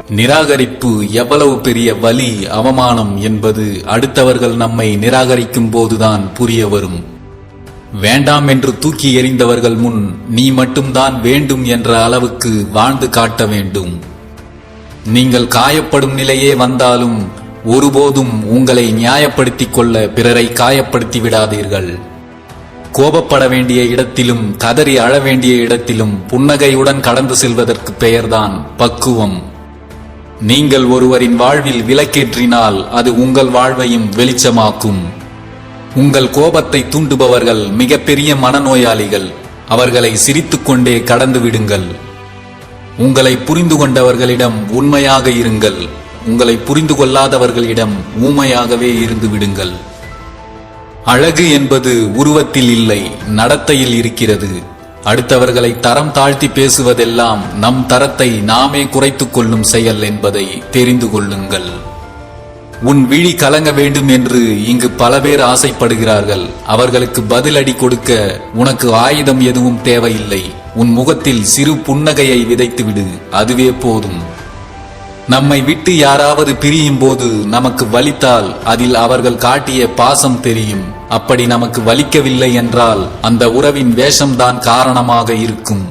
நிராகரிப்பு எவ்வளவு பெரிய வலி, அவமானம் என்பது அடுத்தவர்கள் நம்மை நிராகரிக்கும் போதுதான் புரிய வரும். வேண்டாம் என்று தூக்கி எறிந்தவர்கள் முன் நீ மட்டும்தான் வேண்டும் என்ற அளவுக்கு வாழ்ந்து காட்ட வேண்டும். நீங்கள் காயப்படும் நிலையே வந்தாலும் ஒருபோதும் உங்களை நியாயப்படுத்திக் கொள்ள பிறரை காயப்படுத்தி விடாதீர்கள். கோபப்பட வேண்டிய இடத்திலும் கதறி அழ வேண்டிய இடத்திலும் புன்னகையுடன் கடந்து செல்வதற்கு பெயர்தான் பக்குவம். நீங்கள் ஒருவரின் வாழ்வில் விளக்கேற்றினால் அது உங்கள் வாழ்வையும் வெளிச்சமாக்கும். உங்கள் கோபத்தை தூண்டுபவர்கள் மிகப்பெரிய மனநோயாளிகள். அவர்களை சிரித்துக்கொண்டே கடந்து விடுங்கள். உங்களை புரிந்து கொண்டவர்களிடம் உண்மையாக இருங்கள். உங்களை புரிந்து கொள்ளாதவர்களிடம் ஊமையாகவே இருந்து விடுங்கள். அழகு என்பது உருவத்தில் இல்லை, நடத்தையில் இருக்கிறது. அடுத்தவர்களை தரம் தாழ்த்தி பேசுவதெல்லாம் நம் தரத்தை நாமே குறைத்துக் கொள்ளும் செயல் என்பதை தெரிந்து கொள்ளுங்கள். உன் விழி கலங்க வேண்டும் என்று இங்கு பல பேர் ஆசைப்படுகிறார்கள். அவர்களுக்கு பதிலடி கொடுக்க உனக்கு ஆயுதம் எதுவும் தேவையில்லை. உன் முகத்தில் சிறு புன்னகையை விதைத்துவிடு, அதுவே போதும். நம்மை விட்டு யாராவது பிரியும் போது நமக்கு வலித்தால் அதில் அவர்கள் காட்டிய பாசம் தெரியும். அப்படி நமக்கு வலிக்கவில்லை என்றால் அந்த உறவின் வேஷம்தான் காரணமாக இருக்கும்.